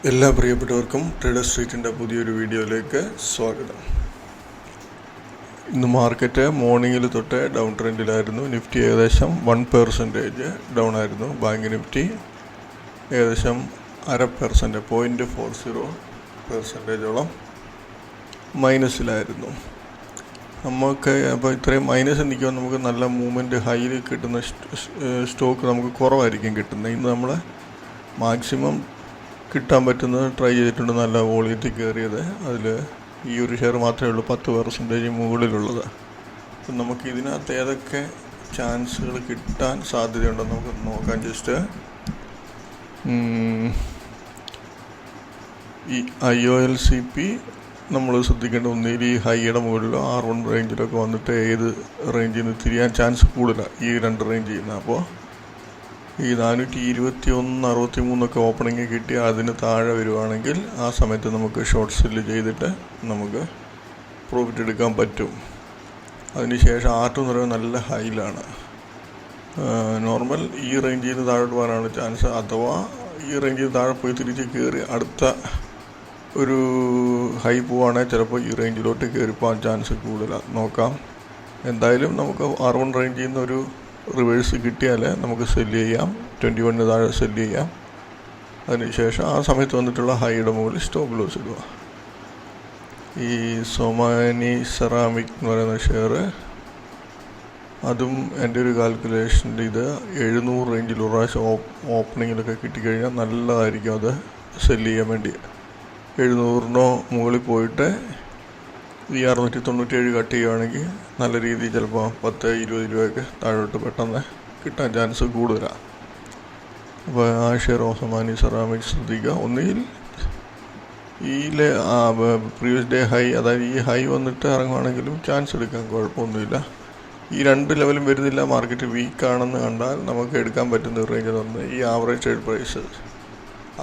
എല്ലാ പ്രിയപ്പെട്ടവർക്കും ട്രേഡർ സ്ട്രീറ്റിൻ്റെ പുതിയൊരു വീഡിയോയിലേക്ക് സ്വാഗതം. ഇന്ന് മാർക്കറ്റ് മോർണിംഗിൽ തൊട്ട് ഡൗൺ ട്രെൻഡിലായിരുന്നു. നിഫ്റ്റി ഏകദേശം 1% ഡൗൺ ആയിരുന്നു. ബാങ്ക് നിഫ്റ്റി ഏകദേശം 0.40% മൈനസിലായിരുന്നു. നമുക്ക് അപ്പോൾ ഇത്രയും മൈനസ് നിൽക്കുമ്പോൾ നമുക്ക് നല്ല മൂവ്മെൻറ്റ് ഹൈയിൽ കിട്ടുന്ന സ്റ്റോക്ക് നമുക്ക് കുറവായിരിക്കും കിട്ടുന്നത്. ഇന്ന് നമ്മൾ മാക്സിമം കിട്ടാൻ പറ്റുന്നത് ട്രൈ ചെയ്തിട്ടുണ്ട്. നല്ല വോളിയത്തിൽ കയറിയത് അതിൽ ഈ ഒരു ഷെയർ മാത്രമേ ഉള്ളൂ 10% മുകളിലുള്ളത്. അപ്പം നമുക്ക് ഇതിനകത്ത് ഏതൊക്കെ ചാൻസുകൾ കിട്ടാൻ സാധ്യതയുണ്ടെന്ന് നമുക്ക് നോക്കാം. ജസ്റ്റ് ഈ IOLCP നമ്മൾ ശ്രദ്ധിക്കേണ്ട ഒന്നിൽ ഈ ഹൈയുടെ മുകളിലോ R1 റേഞ്ചിലൊക്കെ വന്നിട്ട് ഏത് റേഞ്ചിൽ നിന്ന് തിരിയാൻ ചാൻസ് കൂടുതലാണ് ഈ രണ്ട് റേഞ്ചിൽ നിന്ന്. അപ്പോൾ ഈ 421.63 ഓപ്പണിങ് കിട്ടി അതിന് താഴെ വരുവാണെങ്കിൽ ആ സമയത്ത് നമുക്ക് ഷോർട്ട് സെല്ല് ചെയ്തിട്ട് നമുക്ക് പ്രോഫിറ്റ് എടുക്കാൻ പറ്റും. അതിനുശേഷം R2 എന്ന് പറയുന്നത് നല്ല ഹൈയിലാണ്. നോർമൽ ഈ റേഞ്ചിൽ നിന്ന് താഴോട്ട് പോകാനാണ് ചാൻസ്. അഥവാ ഈ റേഞ്ചിൽ നിന്ന് താഴെ പോയി തിരിച്ച് കയറി അടുത്ത ഒരു ഹൈ പോവുകയാണെങ്കിൽ ചിലപ്പോൾ ഈ റേഞ്ചിലോട്ട് കയറിപ്പോകാൻ ചാൻസ് കൂടുതലാണ്. നോക്കാം. എന്തായാലും നമുക്ക് R1 റേഞ്ചിൽ നിന്നൊരു റിവേഴ്സ് കിട്ടിയാൽ നമുക്ക് സെല്ല് ചെയ്യാം. 21 താഴെ സെല്ല് ചെയ്യാം. അതിനുശേഷം ആ സമയത്ത് വന്നിട്ടുള്ള ഹൈയുടെ മുകളിൽ സ്റ്റോപ്പ് ലോസ് ഇടുക. ഈ സൊമാനി സെറാമിക് എന്ന് പറയുന്ന ഷെയർ, അതും എൻ്റെ ഒരു കാൽക്കുലേഷനിൽ ഇത് 700 റേഞ്ചിൽ ഒരു പ്രാവശ്യം ഓപ്പണിങ്ങിലൊക്കെ കിട്ടിക്കഴിഞ്ഞാൽ നല്ലതായിരിക്കും അത് സെല്ല് ചെയ്യാൻ വേണ്ടി. 700 മുകളിൽ പോയിട്ട് ഈ 697 കട്ട് ചെയ്യുകയാണെങ്കിൽ നല്ല രീതിയിൽ ചിലപ്പോൾ 10-20 രൂപയൊക്കെ താഴോട്ട് പെട്ടെന്ന് കിട്ടാൻ ചാൻസ് കൂടുതലാണ്. അപ്പോൾ ആ ഷെയർ സൊമാനി സെറാമിക് ശ്രദ്ധിക്കുക. ഒന്നുകിൽ പ്രീവിയസ് ഡേ ഹൈ, അതായത് ഈ ഹൈ വന്നിട്ട് ഇറങ്ങുവാണെങ്കിലും ചാൻസ് എടുക്കാൻ കുഴപ്പമൊന്നുമില്ല. ഈ രണ്ട് ലെവലും വരുന്നില്ല, മാർക്കറ്റ് വീക്കാണെന്ന് കണ്ടാൽ നമുക്ക് എടുക്കാൻ പറ്റുന്ന ഒരു റേഞ്ച് എന്ന് ഈ ആവറേജ് ട്രേഡ് പ്രൈസ്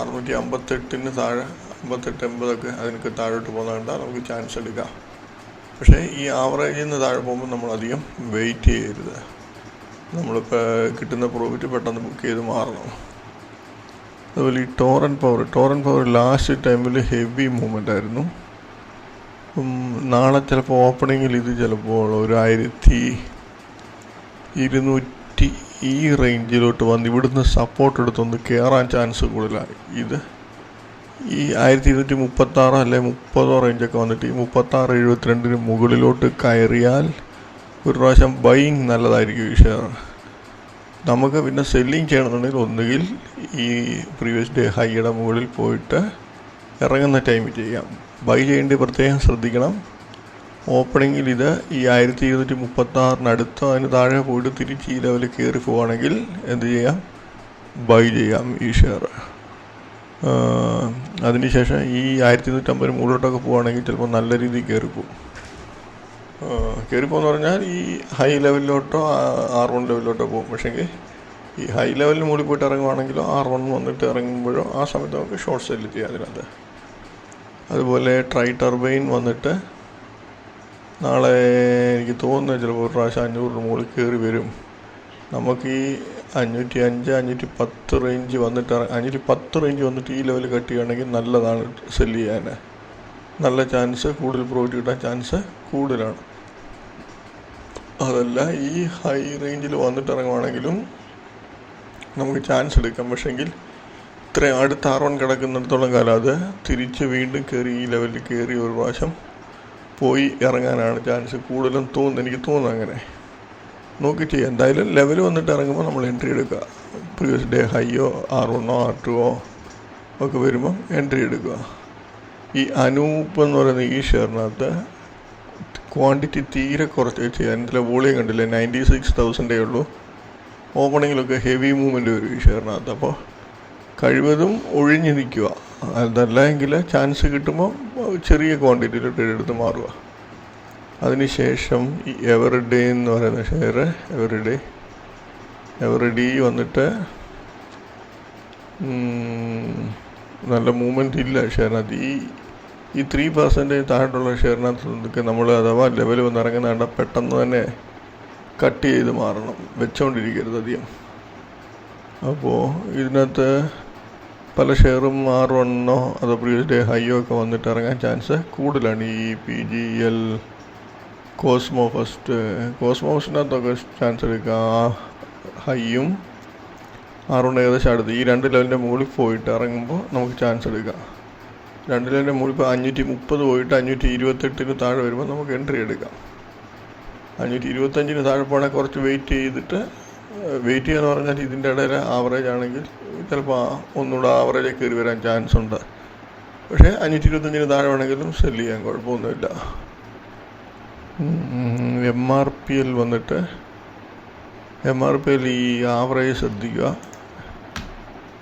658 താഴെ 58-80 അതിനൊക്കെ താഴോട്ട് പോകുന്ന കണ്ടാൽ നമുക്ക് ചാൻസ് എടുക്കാം. പക്ഷേ ഈ ആവറേജിൽ നിന്ന് താഴെ പോകുമ്പോൾ നമ്മളധികം വെയിറ്റ് ചെയ്യരുത്. നമ്മളിപ്പോൾ കിട്ടുന്ന പ്രോഫിറ്റ് പെട്ടെന്ന് ബുക്ക് ചെയ്ത് മാറണം. അതുപോലെ ഈ ടോറൻറ്റ് പവർ ലാസ്റ്റ് ടൈമിൽ ഹെവി മൂവ്മെൻ്റ് ആയിരുന്നു. നാളെ ചിലപ്പോൾ ഓപ്പണിങ്ങിൽ ഇത് ചിലപ്പോൾ ഒരു 1200 ഈ റേഞ്ചിലോട്ട് വന്ന് ഇവിടുന്ന് സപ്പോർട്ട് എടുത്തൊന്ന് കയറാൻ ചാൻസ് കൂടുതലാണ്. ഇത് ഈ 1236 അല്ലെ 30 റേഞ്ചൊക്കെ വന്നിട്ട് ഈ 36-72 മുകളിലോട്ട് കയറിയാൽ ഒരു പ്രാവശ്യം ബൈയിങ് നല്ലതായിരിക്കും ഈ ഷെയർ. നമുക്ക് പിന്നെ സെല്ലിങ് ചെയ്യണമെന്നുണ്ടെങ്കിൽ ഒന്നുകിൽ ഈ പ്രീവിയസ് ഡേ ഹൈയുടെ മുകളിൽ പോയിട്ട് ഇറങ്ങുന്ന ടൈമിൽ ചെയ്യാം. ബൈ ചെയ്യേണ്ടി പ്രത്യേകം ശ്രദ്ധിക്കണം. ഓപ്പണിങ്ങിൽ ഇത് ഈ 1236 അടുത്ത് അതിന് താഴെ പോയിട്ട് തിരിച്ച് ഈ ലെവലിൽ കയറി പോവുകയാണെങ്കിൽ എന്ത് ചെയ്യാം? ബൈ ചെയ്യാം ഈ ഷെയർ. അതിനുശേഷം ഈ 1250 മുകളിലോട്ടൊക്കെ പോവുകയാണെങ്കിൽ ചിലപ്പോൾ നല്ല രീതിയിൽ കയറിപ്പോന്ന് പറഞ്ഞാൽ ഈ ഹൈ ലെവലിലോട്ടോ R1 ലെവലിലോട്ടോ പോകും. പക്ഷേങ്കിൽ ഈ ഹൈ ലെവലിന് മുകളിൽ പോയിട്ട് ഇറങ്ങുവാണെങ്കിലോ R1 വന്നിട്ട് ഇറങ്ങുമ്പോഴോ ആ സമയത്ത് നമുക്ക് ഷോർട്ട് സെല്ല് ചെയ്യാം അതിനകത്ത്. അതുപോലെ ട്രൈ ടർബൈൻ വന്നിട്ട് നാളെ എനിക്ക് തോന്നുന്നത് ചിലപ്പോൾ ഒരു പ്രാവശ്യം 500 മുകളിൽ കയറി വരും. നമുക്ക് ഈ 505-510 റേഞ്ച് വന്നിട്ട് 510 റേഞ്ച് വന്നിട്ട് ഈ ലെവൽ കട്ട് ചെയ്യുകയാണെങ്കിൽ നല്ലതാണ് സെല്ല് ചെയ്യാൻ. നല്ല ചാൻസ്, കൂടുതൽ പ്രോഫിറ്റ് കിട്ടാൻ ചാൻസ് കൂടുതലാണ്. അതല്ല ഈ ഹൈ റേഞ്ചിൽ വന്നിട്ട് ഇറങ്ങുവാണെങ്കിലും നമുക്ക് ചാൻസ് എടുക്കാം. പക്ഷേങ്കിൽ ഇത്രയും അടുത്ത R1 കിടക്കുന്നിടത്തോളം കാലം അത് തിരിച്ച് വീണ്ടും കയറി ഈ ലെവലിൽ കയറി ഒരു പ്രാവശ്യം പോയി ഇറങ്ങാനാണ് ചാൻസ് കൂടുതലും എനിക്ക് തോന്നുന്നു. അങ്ങനെ നോക്കി ചെയ്യാം. എന്തായാലും ലെവൽ വന്നിട്ട് ഇറങ്ങുമ്പോൾ നമ്മൾ എൻട്രി എടുക്കുക. പ്രീവിയസ് ഡേ ഹൈയോ R1 R2 ഒക്കെ വരുമ്പം എൻട്രി എടുക്കുക. ഈ അനൂപ് എന്ന് പറയുന്ന ഈ ഷെയറിനകത്ത് ക്വാണ്ടിറ്റി തീരെ കുറച്ച് ചെയ്യാൻ. എൻ്റെ വോളിയം കണ്ടില്ലേ, 96,000 ഉള്ളൂ. ഓപ്പണിങ്ങിലൊക്കെ ഹെവി മൂവ്മെൻറ്റ് വരും ഈ ഷെയറിനകത്ത്. അപ്പോൾ കഴിവതും ഒഴിഞ്ഞ് നിൽക്കുക. അതല്ല എങ്കിൽ ചാൻസ് കിട്ടുമ്പോൾ ചെറിയ ക്വാണ്ടിറ്റിയിൽ ട്രേഡ് എടുത്ത് മാറുക. അതിനുശേഷം ഈ എവറിഡേ എന്ന് പറയുന്ന ഷെയർ, എവറിഡേ വന്നിട്ട് നല്ല മൂവ്മെൻറ്റ് ഇല്ല ഷെയറിനകത്ത്. ഈ 3% താഴെയുള്ള ഷെയറിനകത്ത് നമ്മൾ അഥവാ ലെവൽ വന്ന് ഇറങ്ങുന്ന കണ്ടാൽ പെട്ടെന്ന് തന്നെ കട്ട് ചെയ്ത് മാറണം, വെച്ചുകൊണ്ടിരിക്കരുത് അധികം. അപ്പോൾ ഇതിനകത്ത് പല ഷെയറും R1 അതോ പ്രീവിയസ് ഡേ ഹൈയോ ഒക്കെ വന്നിട്ട് ഇറങ്ങാൻ ചാൻസ് കൂടുതലാണ്. ഈ PGL, കോസ്മോ ഫസ്റ്റിനകത്തൊക്കെ ചാൻസ് എടുക്കുക. ഹൈയും R1 ഏകദേശം അടുത്ത് ഈ 2 ലെവലിൻ്റെ മുകളിൽ പോയിട്ട് ഇറങ്ങുമ്പോൾ നമുക്ക് ചാൻസ് എടുക്കാം. 2 ലെവലിൻ്റെ മുകളിൽ ഇപ്പോൾ 530 പോയിട്ട് 528 താഴെ വരുമ്പോൾ നമുക്ക് എൻട്രി എടുക്കാം. 525 താഴെ പോകണമെങ്കിൽ കുറച്ച് വെയിറ്റ് ചെയ്യാന്ന് പറഞ്ഞാൽ ഇതിൻ്റെ ഇടയിൽ ആവറേജ് ആണെങ്കിൽ ചിലപ്പോൾ ഒന്നുകൂടെ ആവറേജ് കയറി വരാൻ ചാൻസ് ഉണ്ട്. പക്ഷേ 525 താഴെ വേണമെങ്കിലും സെല് ചെയ്യാൻ കുഴപ്പമൊന്നുമില്ല. MRPL വന്നിട്ട് MRPL ഈ ആവറേജ് ശ്രദ്ധിക്കുക.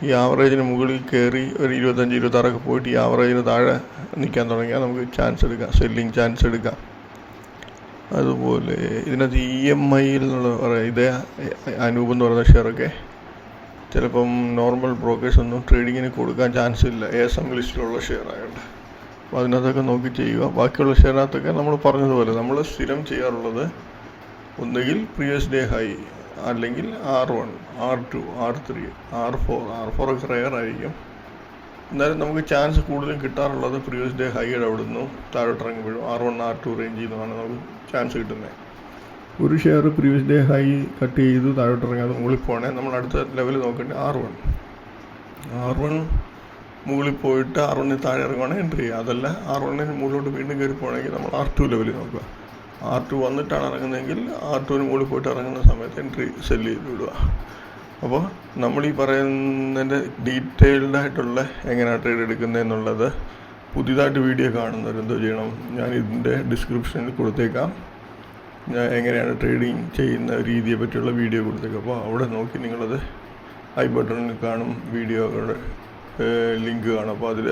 ഈ ആവറേജിന് മുകളിൽ കയറി ഒരു 25-26 പോയിട്ട് ഈ ആവറേജിന് താഴെ നിൽക്കാൻ തുടങ്ങിയാൽ നമുക്ക് ചാൻസ് എടുക്കാം, സെല്ലിങ് ചാൻസ് എടുക്കാം. അതുപോലെ ഇതിനകത്ത് EMI എന്നുള്ള ഇതേ അനൂപ് എന്ന് പറയുന്ന ഷെയറൊക്കെ ചിലപ്പം നോർമൽ ബ്രോക്കേഴ്സ് ഒന്നും ട്രേഡിങ്ങിന് കൊടുക്കാൻ ചാൻസ് ഇല്ല, ASM ലിസ്റ്റിലുള്ള ഷെയർ ആയതുകൊണ്ട്. അപ്പോൾ അതിനകത്തൊക്കെ നോക്കി ചെയ്യുക. ബാക്കിയുള്ള ഷെയറിനകത്തൊക്കെ നമ്മൾ പറഞ്ഞതുപോലെ നമ്മൾ സ്ഥിരം ചെയ്യാറുള്ളത് ഒന്നുകിൽ പ്രീവിയസ് ഡേ ഹൈ, അല്ലെങ്കിൽ R1, R2, R3, R4 ഒക്കെ റെയർ ആയിരിക്കും. എന്നാലും നമുക്ക് ചാൻസ് കൂടുതലും കിട്ടാറുള്ളത് പ്രീവിയസ് ഡേ ഹൈയുടെ അവിടെ നിന്നും താഴോട്ട് ഇറങ്ങുമ്പോഴും R1, R2 റേഞ്ചിൽ നിന്നുമാണ് നമുക്ക് ചാൻസ് കിട്ടുന്നത്. ഒരു share previous day high cut ചെയ്ത് താഴോട്ട് ഇറങ്ങാതെ മുകളിൽ പോകണമെങ്കിൽ നമ്മൾ അടുത്ത ലെവൽ നോക്കേണ്ടത് R1 മുകളിൽ പോയിട്ട് R1 താഴെ ഇറങ്ങുവാണെങ്കിൽ എൻട്രി ചെയ്യുക. അതല്ല R1 മുകളിലോട്ട് വീണ്ടും കയറി പോകണമെങ്കിൽ നമ്മൾ R2 ലെവലിൽ നോക്കുക. R2 വന്നിട്ടാണ് ഇറങ്ങുന്നതെങ്കിൽ R2 മുകളിൽ പോയിട്ട് ഇറങ്ങുന്ന സമയത്ത് എൻട്രി സെല്ല് ചെയ്ത് വിടുക. അപ്പോൾ നമ്മൾ ഈ പറയുന്നതിൻ്റെ ഡീറ്റെയിൽഡായിട്ടുള്ള എങ്ങനെയാണ് ട്രേഡ് എടുക്കുന്നതെന്നുള്ളത് പുതിയതായിട്ട് വീഡിയോ കാണുന്നവരെന്തോ ചെയ്യണം, ഞാൻ ഇതിൻ്റെ ഡിസ്ക്രിപ്ഷനിൽ കൊടുത്തേക്കാം. ഞാൻ എങ്ങനെയാണ് ട്രേഡിങ് ചെയ്യുന്ന രീതിയെ പറ്റിയുള്ള വീഡിയോ കൊടുത്തേക്കാം. അപ്പോൾ അവിടെ നോക്കി നിങ്ങളത് ഐ ബട്ടണിൽ കാണും, വീഡിയോകളുടെ ലിങ്ക് കാണും. അപ്പോൾ അതിൽ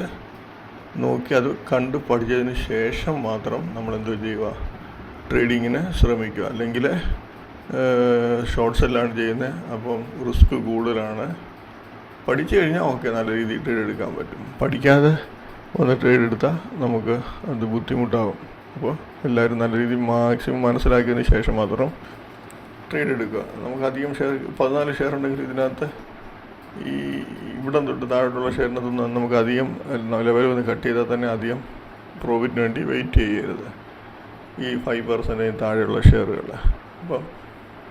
നോക്കി അത് കണ്ട് പഠിച്ചതിന് ശേഷം മാത്രം നമ്മളെന്തോ ചെയ്യുക, ട്രേഡിങ്ങിന് ശ്രമിക്കുക. അല്ലെങ്കിൽ ഷോർട്ട് സെല്ലാണ് ചെയ്യുന്നത്, അപ്പം റിസ്ക് കൂടുതലാണ്. പഠിച്ചു കഴിഞ്ഞാൽ ഓക്കെ, നല്ല രീതിയിൽ ട്രേഡ് എടുക്കാൻ പറ്റും. പഠിക്കാതെ വന്ന് ട്രേഡ് എടുത്താൽ നമുക്ക് അത് ബുദ്ധിമുട്ടാകും. അപ്പോൾ എല്ലാവരും നല്ല രീതിയിൽ മാക്സിമം മനസ്സിലാക്കിയതിന് ശേഷം മാത്രം ട്രേഡ് എടുക്കുക. നമുക്ക് അധികം ഷെയർ 14 ഷെയർ ഉണ്ടെങ്കിൽ ഇതിനകത്ത് ഈ ഇവിടെ തൊട്ട് താഴോട്ടുള്ള ഷെയറിനകത്തൊന്നും നമുക്ക് അധികം ലെവൽ വന്ന് കട്ട് ചെയ്താൽ തന്നെ അധികം പ്രോഫിറ്റിന് വേണ്ടി വെയിറ്റ് ചെയ്യരുത്. ഈ 5% താഴെയുള്ള ഷെയറുകൾ. അപ്പം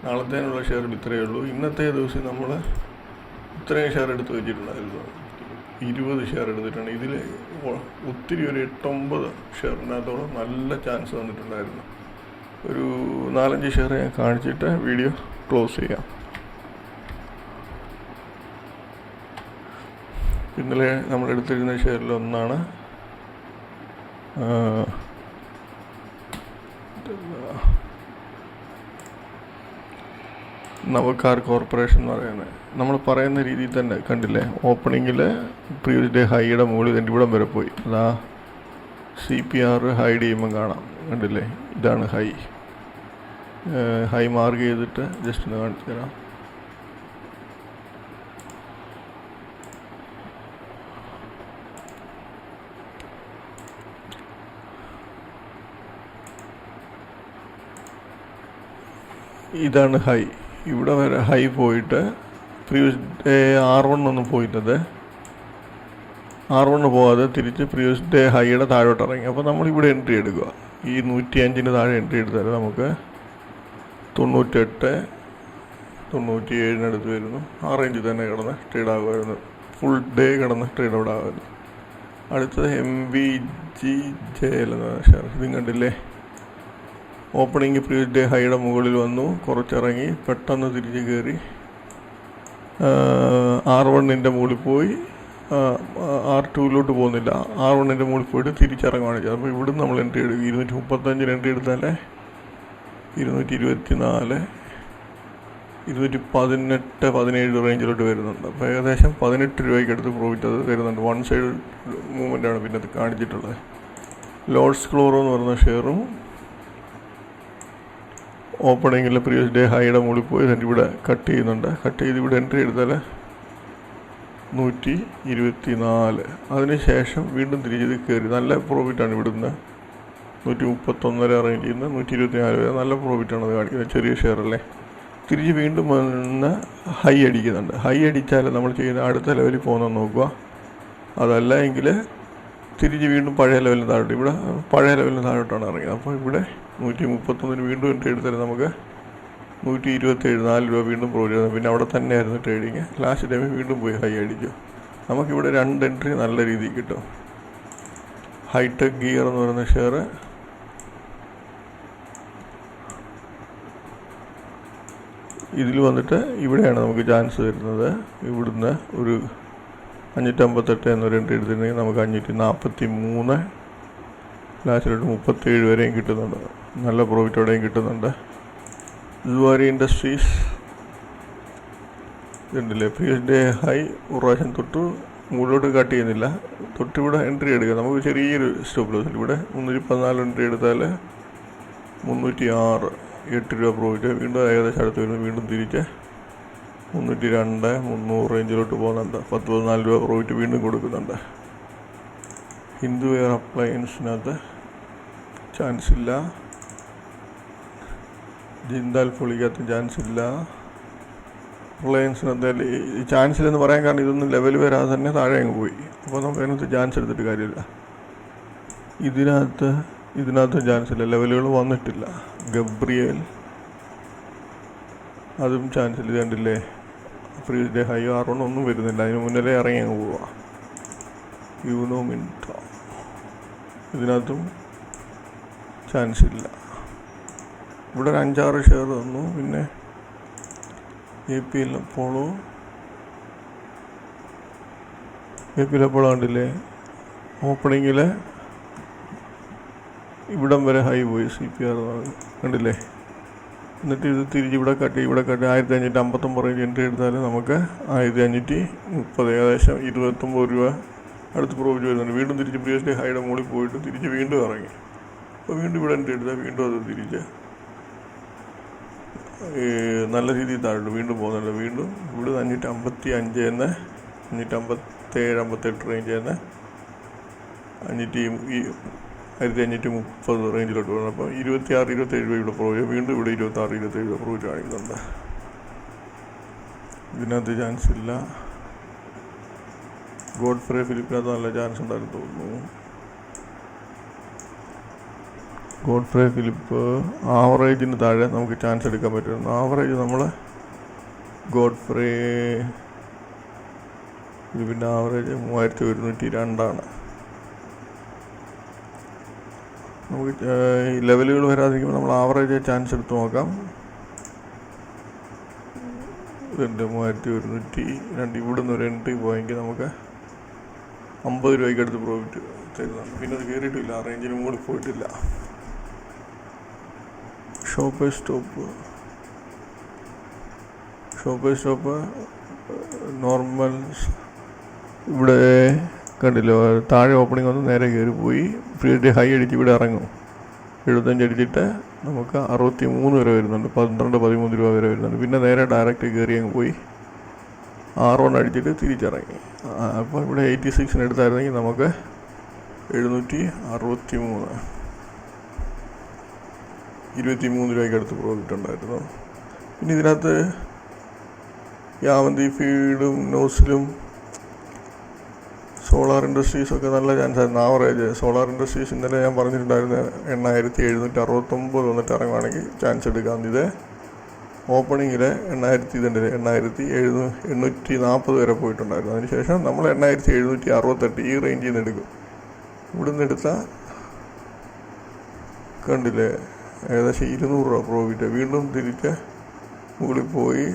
നാളത്തേനുള്ള ഷെയറിൽ ഇത്രയേ ഉള്ളൂ. ഇന്നത്തെ ദിവസം നമ്മൾ ഇത്രയും ഷെയർ എടുത്ത് വെച്ചിട്ടുണ്ടായിരുന്നു, 20 ഷെയർ എടുത്തിട്ടുണ്ട്. ഇതിൽ ഒത്തിരി ഒരു 8-9 ഷെയറിനകത്തോളം നല്ല ചാൻസ് വന്നിട്ടുണ്ടായിരുന്നു. ഒരു 4-5 ഷെയർ ഞാൻ കാണിച്ചിട്ട് വീഡിയോ ക്ലോസ് ചെയ്യാം. ഇന്നലെ നമ്മൾ എടുത്തിരുന്ന ഷെയറിലൊന്നാണ് നവകാർ കോർപ്പറേഷൻ എന്ന് പറയുന്നത്. നമ്മൾ പറയുന്ന രീതിയിൽ തന്നെ കണ്ടില്ലേ, ഓപ്പണിങ്ങിൽ പ്രീവിയസ് ഡേ ഹൈയുടെ മുകളിൽ എൻ്റെ ഇവിടം വരെ പോയി. അതാ CPR ഹൈഡ് ചെയ്യുമ്പം കാണാം, കണ്ടില്ലേ, ഇതാണ് ഹൈ മാർക്ക് ചെയ്തിട്ട് ജസ്റ്റ് ഒന്ന് കാണിച്ചു തരാം. ഇതാണ് ഹൈ, ഇവിടെ വരെ ഹൈ പോയിട്ട് പ്രീവിയസ് ഡേ R1 ഒന്നും പോയിട്ടത്, R1 പോകാതെ തിരിച്ച് പ്രീവിയസ് ഡേ ഹൈയുടെ താഴോട്ട് ഇറങ്ങി. അപ്പോൾ നമ്മളിവിടെ എൻട്രി എടുക്കുക. ഈ 105 താഴെ എൻട്രി എടുത്താൽ നമുക്ക് 98, 97 വരുന്നു. ആ റേഞ്ചിൽ തന്നെ കിടന്ന് ട്രേഡ് ആകുമായിരുന്നു, ഫുൾ ഡേ കിടന്ന് ട്രേഡ് ഔട്ട് ആകുമായിരുന്നു. അടുത്തത് MVGJL എന്ന ഷെയർ, ഇതും കണ്ടില്ലേ, ഓപ്പണിങ് പ്രീവിയസ് ഡേ ഹൈയുടെ മുകളിൽ വന്നു, കുറച്ചിറങ്ങി, പെട്ടെന്ന് തിരിച്ച് കയറി R1 മുകളിൽ പോയി, R2 പോകുന്നില്ല, R1 മുകളിൽ പോയിട്ട് തിരിച്ചിറങ്ങുകയാണ് ചെയ്തത്. അപ്പോൾ ഇവിടുന്ന് നമ്മൾ എൻട്രി എടുക്കും. 235 എൻട്രി എടുത്താലേ 224, 218, 17 റേഞ്ചിലോട്ട് വരുന്നുണ്ട്. അപ്പോൾ ഏകദേശം 18 രൂപയ്ക്ക് അടുത്ത് പ്രോഫിറ്റ് അത് വരുന്നുണ്ട്. വൺ സൈഡ് മൂവ്മെൻ്റാണ് പിന്നെ അത് കാണിച്ചിട്ടുള്ളത്. ലോഡ്സ് ക്ലോറോ എന്ന് പറയുന്ന ഷെയറും ഓപ്പണിങ്ങിൽ പ്രീവിയസ് ഡേ ഹൈയുടെ മുകളിൽ പോയി എന്നിട്ട് ഇവിടെ കട്ട് ചെയ്യുന്നുണ്ട്. കട്ട് ചെയ്ത് ഇവിടെ എൻട്രി എടുത്താൽ 124. അതിനുശേഷം വീണ്ടും തിരിച്ച് കയറി നല്ല പ്രോഫിറ്റാണ്. ഇവിടുന്ന് 131 റേഞ്ചിൽ നിന്ന് 124 വരെ നല്ല പ്രോഫിറ്റാണ് അത് കാണിക്കുന്നത്. ചെറിയ ഷെയറല്ലേ. തിരിച്ച് വീണ്ടും വന്ന് ഹൈ അടിക്കുന്നുണ്ട്. ഹൈ അടിച്ചാൽ നമ്മൾ ചെയ്യുന്ന അടുത്ത ലെവലിൽ പോകുന്നത് നോക്കുക. അതല്ല എങ്കിൽ തിരിച്ച് വീണ്ടും പഴയ ലെവലിന് താഴോട്ട്, ഇവിടെ പഴയ ലെവലിന് താഴോട്ടാണ് ഇറങ്ങിയത്. അപ്പോൾ ഇവിടെ 131 വീണ്ടും എൻട്രി എടുത്താൽ നമുക്ക് 127 4 രൂപ വീണ്ടും പ്രോഫിറ്റ് ചെയ്തു. പിന്നെ അവിടെ തന്നെയായിരുന്നു ട്രേഡിങ്. ലാസ്റ്റ് ടൈമിൽ വീണ്ടും പോയി ഹൈ അടിച്ചു. നമുക്കിവിടെ 2 എൻട്രി നല്ല രീതിയിൽ കിട്ടും. ഹൈടെക് ഗിയർ എന്ന് പറയുന്ന ഷെയർ ഇതിൽ വന്നിട്ട് ഇവിടെയാണ് നമുക്ക് ചാൻസ് വരുന്നത്. ഇവിടുന്ന് ഒരു 558 എന്നൊരു എൻട്രി എടുത്തിട്ടുണ്ടെങ്കിൽ നമുക്ക് 543 ലാസ്റ്റിലോട്ട് 37 വരെയും കിട്ടുന്നുണ്ട്. നല്ല പ്രോഫിറ്റോടെയും കിട്ടുന്നുണ്ട്. സുവാരി ഇൻഡസ്ട്രീസ് ഇതുണ്ടല്ലേ, പ്രീവിയസ് ഡേ ഹൈ ഒരു പ്രാവശ്യം തൊട്ട് മുകളിലോട്ട് കട്ട് ചെയ്യുന്നില്ല. തൊട്ടിവിടെ എൻട്രി എടുക്കുക. നമുക്ക് ചെറിയൊരു സ്റ്റോപ്പ് ലോസ് ഇവിടെ 314 എൻട്രി എടുത്താൽ 306 8 രൂപ പ്രോഫിറ്റ്. വീണ്ടും ഏകദേശം അടുത്ത് വരുന്നു. വീണ്ടും തിരിച്ച് 302 300 റേഞ്ചിലോട്ട് പോകുന്നുണ്ട്. 14 രൂപ പ്രോഫിറ്റ് വീണ്ടും കൊടുക്കുന്നുണ്ട്. ഹിന്ദു വെയർ അപ്ലയൻസിനകത്ത് ചാൻസ് ഇല്ല. ജിന്ദാൽ പൊളിക്കകത്ത് ചാൻസ് ഇല്ല. റിലയൻസിനകത്ത് ഈ ചാൻസിലെന്ന് പറയാൻ കാരണം ഇതൊന്നും ലെവൽ വരാതെ തന്നെ താഴെ അങ്ങ് പോയി. അപ്പോൾ നമുക്ക് അതിനകത്ത് ചാൻസ് എടുത്തിട്ട് കാര്യമില്ല. ഇതിനകത്ത് ചാൻസ് ഇല്ല, ലെവലുകൾ വന്നിട്ടില്ല. ഗബ്രിയേൽ അതും ചാൻസ് ഇല്ല. കണ്ടില്ലേ, പ്രീവിയസ് ഡേ ഹൈ R1 ഒന്നും വരുന്നില്ല. അതിന് മുന്നിലേ ഇറങ്ങി അങ്ങ് പോവാം. യൂനോ മിൻട്ര ഇതിനകത്തും ചാൻസ് ഇല്ല. ഇവിടെ ഒരു 5-6 ഷെയർ തന്നു. പിന്നെ APL അപ്പോളോ കണ്ടില്ലേ, ഓപ്പണിങ്ങിൽ ഇവിടം വരെ ഹൈ പോയി. CPR കണ്ടില്ലേ. എന്നിട്ട് ഇത് തിരിച്ച് ഇവിടെ കട്ട് 1559 റേഞ്ച് എൻട്രി എടുത്താൽ നമുക്ക് 1530 ഏകദേശം 29 രൂപ അടുത്ത് പ്രോഫിറ്റ് വരുന്നുണ്ട്. വീണ്ടും തിരിച്ച് പ്രീവിയസ് ഡേ ഹൈയുടെ മുകളിൽ പോയിട്ട് തിരിച്ച് വീണ്ടും ഇറങ്ങി. അപ്പോൾ വീണ്ടും ഇവിടെ എൻട്രി എടുത്താൽ വീണ്ടും അത് തിരിച്ച് നല്ല രീതിയിൽ താഴോട്ട് വീണ്ടും പോകുന്നുണ്ട്. വീണ്ടും ഇവിടെ 555 557 58 റേഞ്ച് 1530 റേഞ്ചിലോട്ട് പോകുന്നത്. അപ്പോൾ 26-27 രൂപ ഇവിടെ പ്രോഫിറ്റ്. വീണ്ടും ഇവിടെ 26-27 രൂപ പ്രോഫിറ്റ് കാണിക്കുന്നുണ്ട്. ഇതിനകത്ത് ചാൻസ് ഇല്ല. ഗോഡ്ഫ്രേ ഫിലിപ്പിനകത്ത് നല്ല ചാൻസ് ഉണ്ടായിരുന്നു തോന്നുന്നു. ഗോഡ്ഫ്രേ ഫിലിപ്പ് ആവറേജിന് താഴെ നമുക്ക് ചാൻസ് എടുക്കാൻ പറ്റുന്നു. ആവറേജ് നമ്മൾ ഗോഡ്ഫ്രേ ഫിലിപ്പിൻ്റെ ആവറേജ് 3102 നമുക്ക് ഈ ലെവലുകൾ വരാതിരിക്കുമ്പോൾ നമ്മൾ ആവറേജ് ചാൻസ് എടുത്ത് നോക്കാം. ഇതുണ്ട് 3102. ഇവിടുന്ന് ഒരു എൻട്രി പോയെങ്കിൽ നമുക്ക് 50 രൂപയ്ക്ക് അടുത്ത് പ്രോഫിറ്റ് തരുന്നുണ്ട്. പിന്നെ അത് കയറിയിട്ടില്ല, ആ റേഞ്ചിന് മുകളിൽ പോയിട്ടില്ല. ഷോപ്പേഴ്സ് സ്റ്റോപ്പ് നോർമൽ ഇവിടെ കണ്ടില്ലോ, താഴെ ഓപ്പണിംഗ് വന്ന് നേരെ കയറി പോയി. പ്രീവിയസ് ഡേ ഹൈ അടിച്ച് ഇവിടെ ഇറങ്ങും. 75 അടിച്ചിട്ട് നമുക്ക് 63 വരെ വരുന്നുണ്ട്. 12-13 രൂപ വരെ വരുന്നുണ്ട്. പിന്നെ നേരെ ഡയറക്റ്റ് കയറി അങ്ങ് പോയി R1 അടിച്ചിട്ട് തിരിച്ചിറങ്ങി. അപ്പോൾ ഇവിടെ 86 എടുത്തായിരുന്നെങ്കിൽ നമുക്ക് 763 23 രൂപയ്ക്ക് അടുത്ത് പ്രോഫിറ്റ് ഉണ്ടായിരുന്നു. പിന്നെ ഇതിനകത്ത് യാവന്തി ഫീഡും നോസിലും സോളാർ ഇൻഡസ്ട്രീസൊക്കെ നല്ല ചാൻസ് ആയിരുന്നു. ആവറേജ് സോളാർ ഇൻഡസ്ട്രീസ് ഇന്നലെ ഞാൻ പറഞ്ഞിട്ടുണ്ടായിരുന്നു 8769 വന്നിട്ട് ഇറങ്ങുവാണെങ്കിൽ ചാൻസ് എടുക്കാം. ഇത് ഓപ്പണിങ്ങിൽ 8740 വരെ പോയിട്ടുണ്ടായിരുന്നു. അതിനുശേഷം നമ്മൾ 8768 ഈ റേഞ്ചിൽ നിന്ന് എടുക്കും. ഇവിടുന്ന് എടുത്താൽ കണ്ടില്ലേ, ഏകദേശം 200 രൂപ പ്രോഫിറ്റ്. വീണ്ടും തിരിച്ച് മുകളിൽ പോയി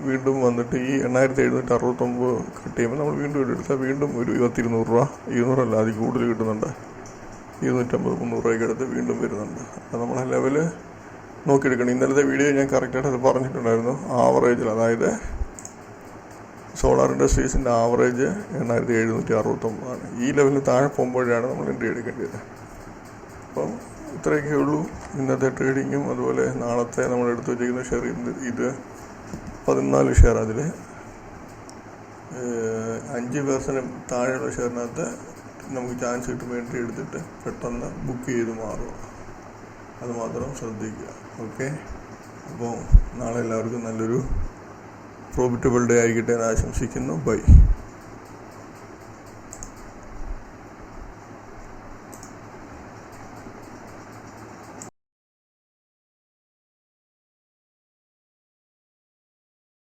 വീണ്ടും വന്നിട്ട് ഈ 8769 കട്ട് ചെയ്യുമ്പോൾ നമ്മൾ വീണ്ടും എടുത്താൽ വീണ്ടും ഒരു 200 രൂപ, 200 അല്ല അതിൽ കൂടുതൽ കിട്ടുന്നുണ്ട്. 250-300 രൂപയ്ക്ക് അടുത്ത് വീണ്ടും വരുന്നുണ്ട്. അപ്പോൾ നമ്മൾ ലെവൽ നോക്കിയെടുക്കണം. ഇന്നലത്തെ വീഡിയോ ഞാൻ കറക്റ്റായിട്ട് അത് പറഞ്ഞിട്ടുണ്ടായിരുന്നു. ആവറേജിൽ, അതായത് സോളാർ ഇൻഡസ്ട്രീസിൻ്റെ ആവറേജ് 8769 ഈ ലെവലിൽ താഴെ പോകുമ്പോഴാണ് നമ്മൾ എൻട്രി എടുക്കേണ്ടത്. അപ്പം ഇത്രയൊക്കെ ഉള്ളൂ ഇന്നത്തെ ട്രേഡിങ്ങും. അതുപോലെ നാളത്തെ നമ്മൾ എടുത്തു വച്ചിരിക്കുന്ന ഷെയർ ഇത് 14 ഷെയർ. അതിൽ 5% താഴെയുള്ള ഷെയറിനകത്ത് നമുക്ക് ചാൻസ് കിട്ടുമ്പോൾ എൻട്രി എടുത്തിട്ട് പെട്ടെന്ന് ബുക്ക് ചെയ്ത് മാറുക. അത് മാത്രം ശ്രദ്ധിക്കുക. ഓക്കെ, അപ്പോൾ നാളെ എല്ലാവർക്കും നല്ലൊരു പ്രോഫിറ്റബിൾ ഡേ ആയിരിക്കട്ടെ എന്ന് ആശംസിക്കുന്നു. ബൈ.